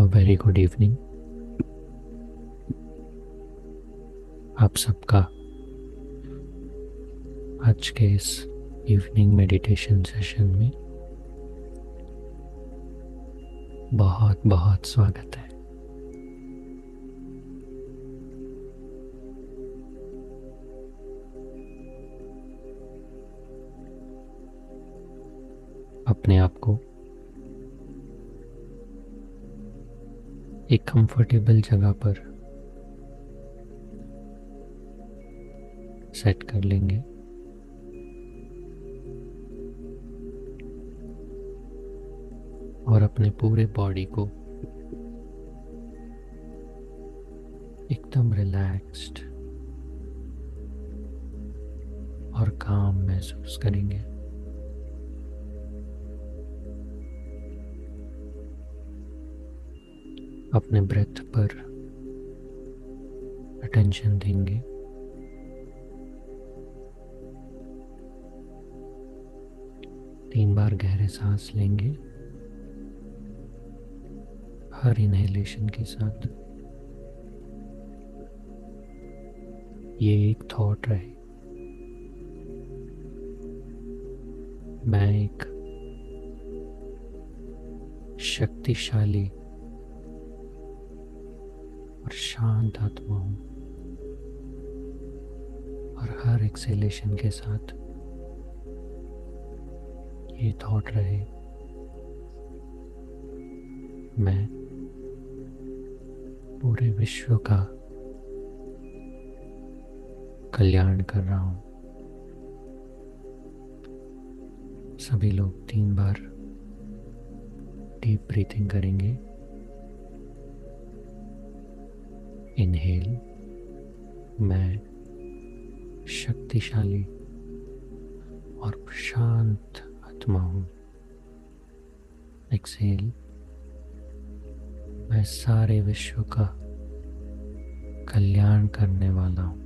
Very good evening. आप सबका आज के इस इवनिंग मेडिटेशन सेशन में बहुत बहुत स्वागत है। अपने आप को एक कंफर्टेबल जगह पर सेट कर लेंगे। और अपने पूरे बॉडी को एकदम रिलैक्स्ड और काम महसूस करेंगे। अपने ब्रेथ पर अटेंशन देंगे। तीन बार गहरे सांस लेंगे हर इनहेलेशन के साथ। ये एक थॉट रहे, मैं एक शक्तिशाली और शांत आत्मा हूं। और हर एक्सहेलेशन के साथ ये थॉट रहे, मैं पूरे विश्व का कल्याण कर रहा हूं। सभी लोग 3 बार डीप ब्रीथिंग करेंगे। इनहेल, मैं शक्तिशाली और शांत आत्मा हूं। एक्सहेल, मैं सारे विश्व का कल्याण करने वाला हूं।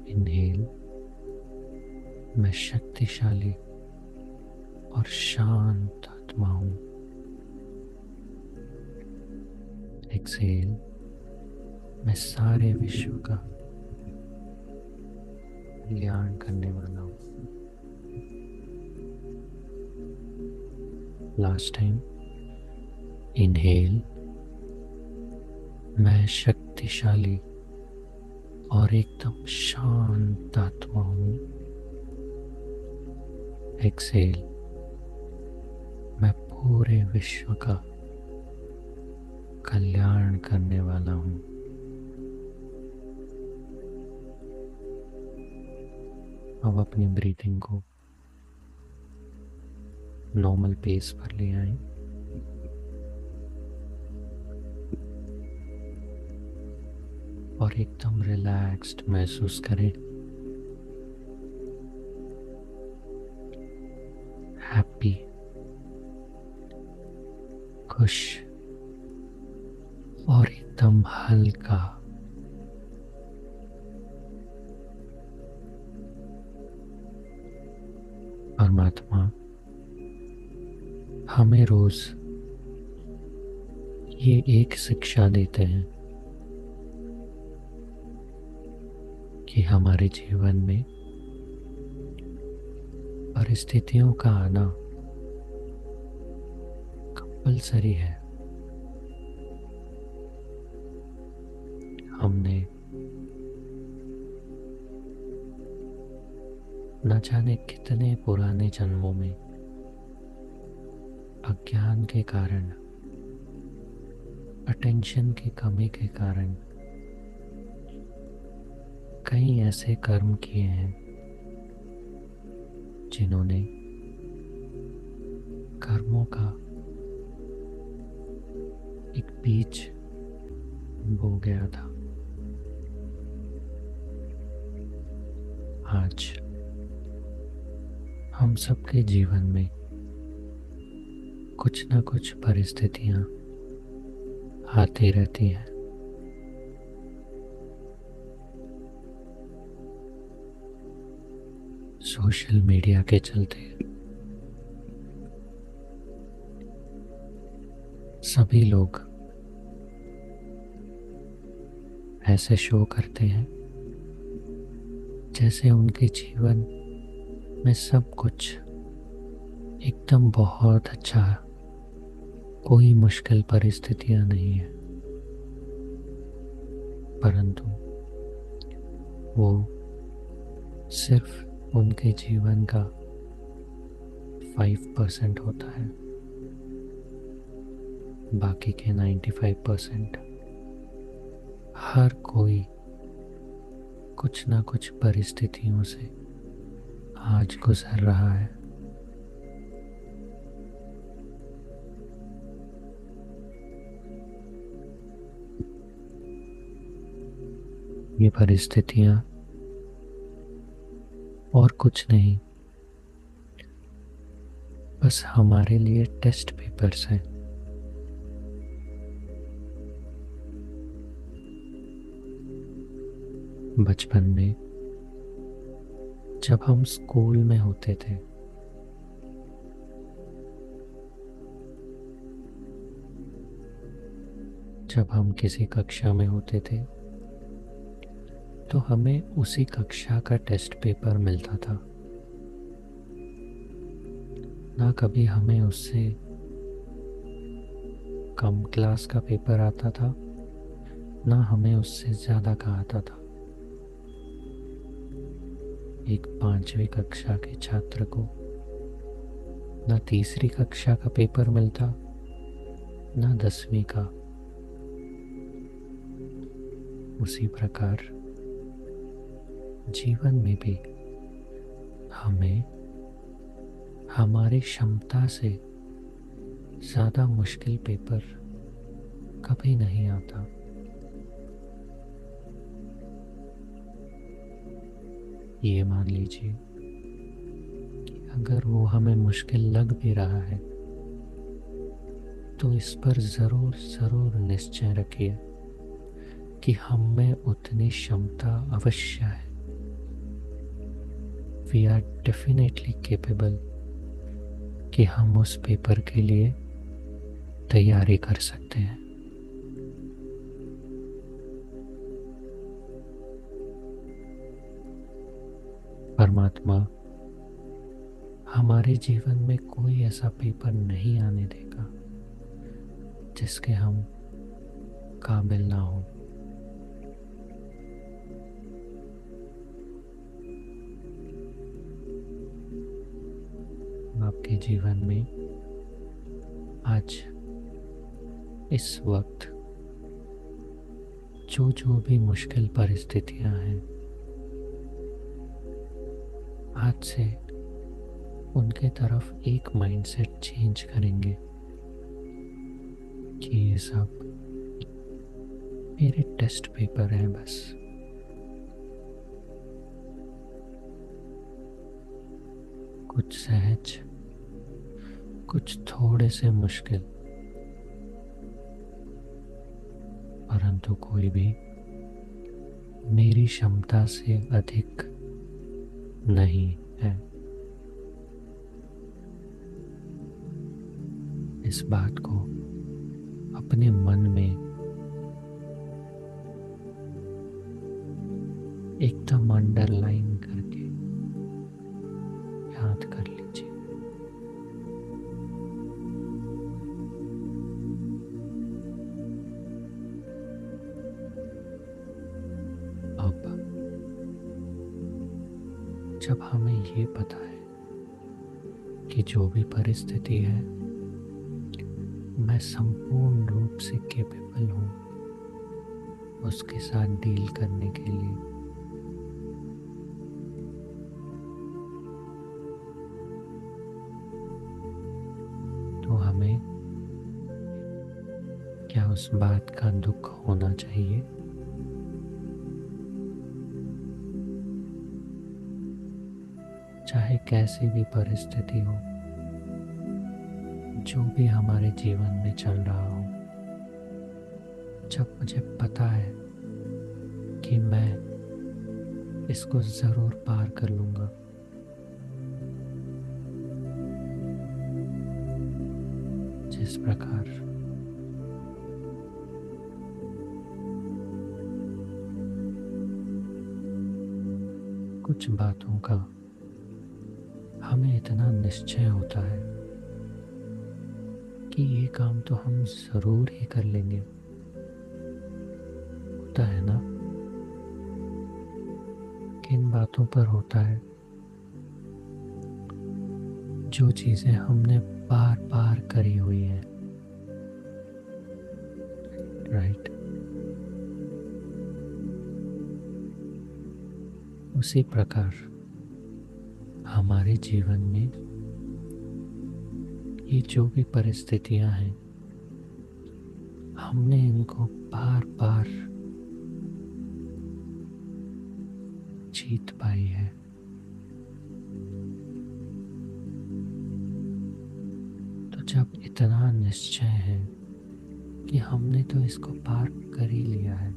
इनहेल, मैं शक्तिशाली और शांत आत्मा हूं। एक्सहेल, मैं सारे विश्व का कल्याण करने वाला हूं। Last time. इनहेल, मैं शक्तिशाली और एकदम शांत आत्मा हूं। एक्सहेल, मैं पूरे विश्व का कल्याण करने वाला हूं। अब अपनी ब्रीथिंग को नॉर्मल पेस पर ले आएं। और एकदम रिलैक्स्ड महसूस करें। हैप्पी, खुश और एकदम हल्का। परमात्मा हमें रोज ये एक शिक्षा देते हैं कि हमारे जीवन में परिस्थितियों का आना कंपलसरी है। हमने न जाने कितने पुराने जन्मों में अज्ञान के कारण, अटेंशन की कमी के कारण कई ऐसे कर्म किए हैं जिन्होंने कर्मों का एक बीज बो गया था। आज हम सबके जीवन में कुछ न कुछ परिस्थितियां आती रहती हैं। सोशल मीडिया के चलते सभी लोग ऐसे शो करते हैं जैसे उनके जीवन में सब कुछ एकदम बहुत अच्छा है, कोई मुश्किल परिस्थितियां नहीं है। परंतु वो सिर्फ उनके जीवन का 5% होता है, बाकी के 95% हर कोई कुछ ना कुछ परिस्थितियों से आज गुजर रहा है। ये परिस्थितियां और कुछ नहीं, बस हमारे लिए टेस्ट पेपर्स हैं। बचपन में जब हम स्कूल में होते थे, जब हम किसी कक्षा में होते थे, तो हमें उसी कक्षा का टेस्ट पेपर मिलता था। ना कभी हमें उससे कम क्लास का पेपर आता था, ना हमें उससे ज़्यादा का आता था। एक 5वीं कक्षा के छात्र को ना तीसरी कक्षा का पेपर मिलता, ना 10वीं का। उसी प्रकार जीवन में भी हमें हमारी क्षमता से ज़्यादा मुश्किल पेपर कभी नहीं आता। ये मान लीजिए कि अगर वो हमें मुश्किल लग भी रहा है, तो इस पर ज़रूर ज़रूर निश्चय रखिए कि हम में उतनी क्षमता अवश्य है। वी आर डेफिनेटली केपेबल कि हम उस पेपर के लिए तैयारी कर सकते हैं। परमात्मा हमारे जीवन में कोई ऐसा पेपर नहीं आने देगा जिसके हम काबिल ना हो। आपके जीवन में आज इस वक्त जो जो भी मुश्किल परिस्थितियां हैं, आज से उनके तरफ एक माइंडसेट चेंज करेंगे कि ये सब मेरे टेस्ट पेपर हैं बस। कुछ सहज, कुछ थोड़े से मुश्किल, परंतु कोई भी मेरी क्षमता से अधिक नहीं है। इस बात को अपने मन में एकदम अंडरलाइन करके याद कर लीजिए। अब जब हमें ये पता है कि जो भी परिस्थिति है, मैं संपूर्ण रूप से कैपेबल हूँ उसके साथ डील करने के लिए, तो हमें क्या उस बात का दुख होना चाहिए? चाहे कैसी भी परिस्थिति हो, जो भी हमारे जीवन में चल रहा हो, जब मुझे पता है कि मैं इसको ज़रूर पार कर लूँगा, जिस प्रकार कुछ बातों का हमें इतना निश्चय होता है कि ये काम तो हम ज़रूर ही कर लेंगे, होता है ना। किन बातों पर होता है? जो चीज़ें हमने बार बार करी हुई हैं, राइट। उसी प्रकार हमारे जीवन में ये जो भी परिस्थितियां हैं, हमने इनको बार बार जीत पाई है। तो जब इतना निश्चय है कि हमने तो इसको पार कर ही लिया है,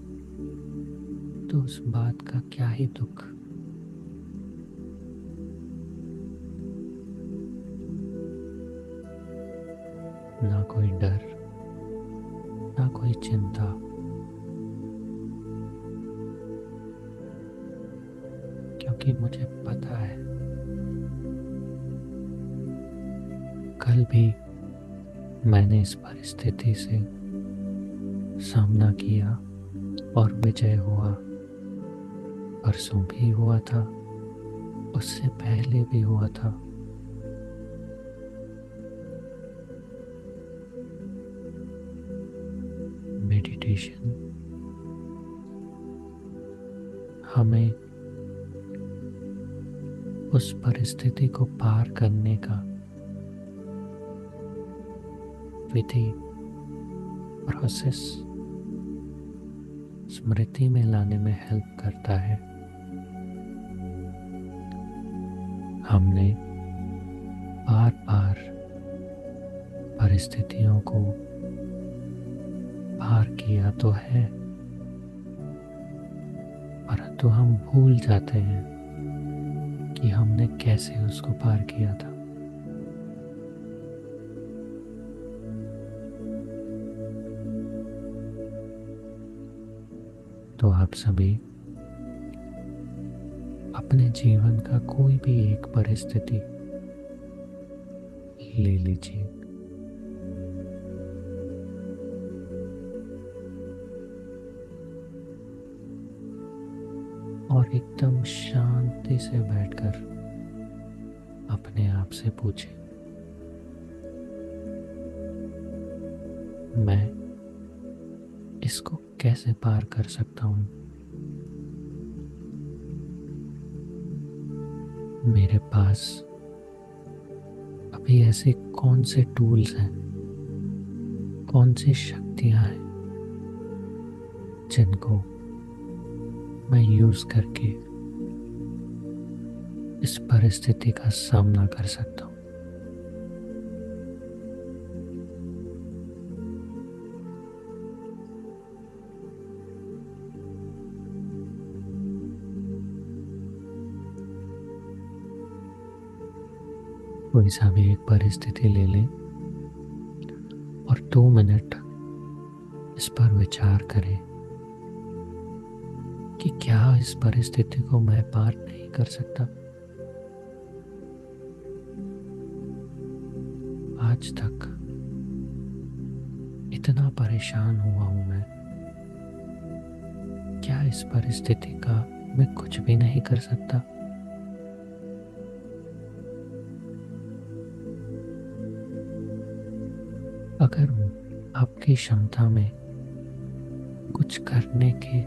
तो उस बात का क्या ही दुख। ना कोई डर, ना कोई चिंता, क्योंकि मुझे पता है कल भी मैंने इस परिस्थिति से सामना किया और विजय हुआ। परसों भी हुआ था, उससे पहले भी हुआ था। मेडिटेशन हमें उस परिस्थिति को पार करने का विधि, प्रोसेस स्मृति में लाने में हेल्प करता है। हमने बार बार परिस्थितियों को पार किया तो है, परंतु हम भूल जाते हैं कि हमने कैसे उसको पार किया था। तो आप सभी अपने जीवन का कोई भी एक परिस्थिति ले लीजिए और एकदम शांति से बैठकर अपने आप से पूछें, मैं इसको कैसे पार कर सकता हूँ? मेरे पास अभी ऐसे कौन से टूल्स हैं, कौन सी शक्तियां हैं जिनको मैं यूज करके इस परिस्थिति का सामना कर सकता हूँ। कोई सा भी एक परिस्थिति ले लें और 2 मिनट इस पर विचार करें कि क्या इस परिस्थिति को मैं पार नहीं कर सकता। आज तक इतना परेशान हुआ हूं मैं, क्या इस परिस्थिति का मैं कुछ भी नहीं कर सकता? अगर आपकी क्षमता में कुछ करने के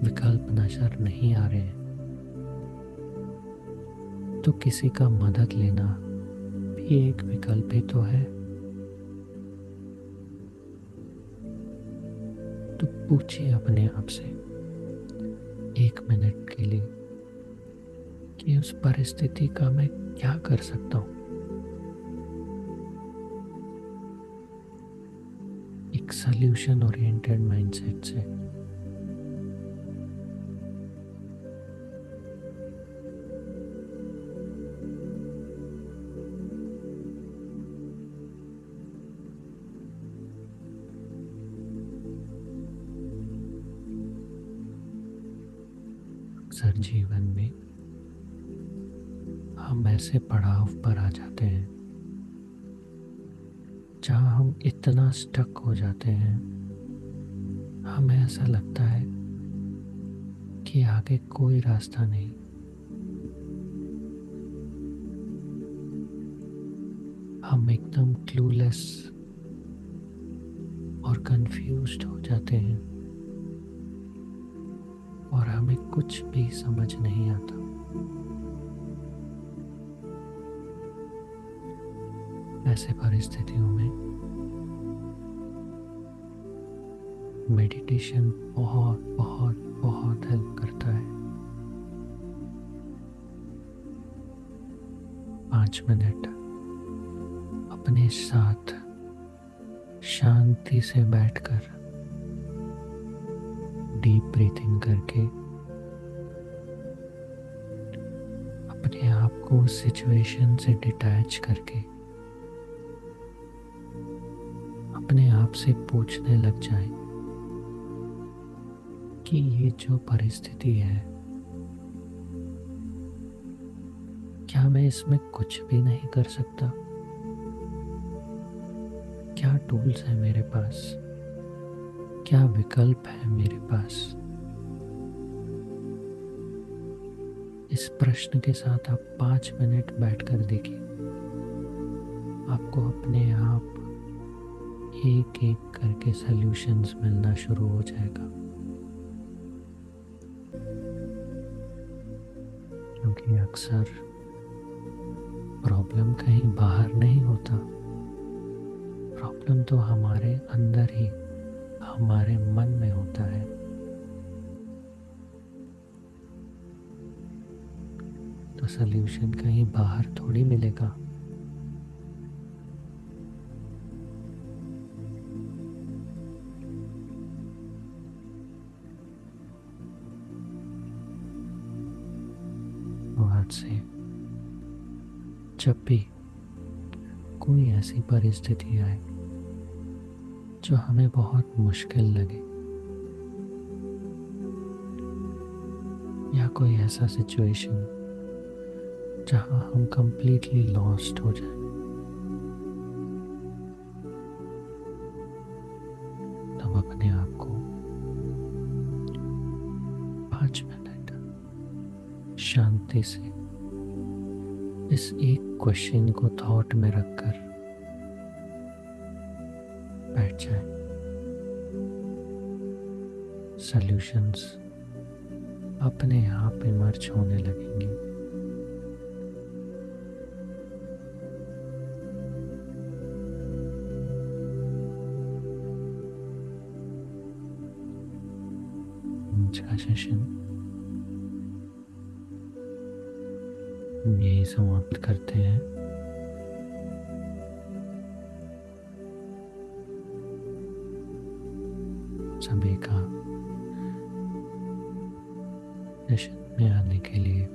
विकल्प नजर नहीं आ रहे हैं, तो किसी का मदद लेना भी एक विकल्प ही तो है। तो पूछिए अपने आप से 1 मिनट के लिए कि उस परिस्थिति का मैं क्या कर सकता हूँ। एक सॉल्यूशन ओरिएंटेड माइंडसेट से। अक्सर जीवन में हम ऐसे पड़ाव पर आ जाते हैं जहाँ हम इतना स्टक हो जाते हैं, हमें ऐसा लगता है कि आगे कोई रास्ता नहीं। हम एकदम क्लूलेस और कंफ्यूज्ड हो जाते हैं और हमें कुछ भी समझ नहीं आता। ऐसे परिस्थितियों में मेडिटेशन बहुत बहुत बहुत हेल्प करता है। 5 मिनट अपने साथ शांति से बैठकर डीप ब्रीथिंग करके अपने आप को सिचुएशन से डिटैच करके अपने आप से पूछने लग जाए कि ये जो परिस्थिति है, क्या मैं इसमें कुछ भी नहीं कर सकता? क्या टूल्स है मेरे पास? क्या विकल्प है मेरे पास? इस प्रश्न के साथ आप 5 मिनट बैठकर देखिए, आपको अपने आप एक एक करके सॉल्यूशंस मिलना शुरू हो जाएगा। क्योंकि अक्सर प्रॉब्लम कहीं बाहर नहीं होता, प्रॉब्लम तो हमारे अंदर ही, हमारे मन में होता है। तो सॉल्यूशन कहीं बाहर थोड़ी मिलेगा। तो आज से जब भी कोई ऐसी परिस्थिति आए जो हमें बहुत मुश्किल लगे, या कोई ऐसा सिचुएशन जहां हम कंप्लीटली लॉस्ट हो जाए, तब अपने आप को 5 मिनट शांति से इस एक क्वेश्चन को थॉट में रखकर बैठ जाए। सॉल्यूशंस अपने आप इमर्ज होने लगेंगी। आज का सेशन यही समाप्त करते हैं। सभी का सेशन में आने के लिए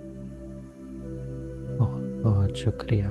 बहुत बहुत शुक्रिया।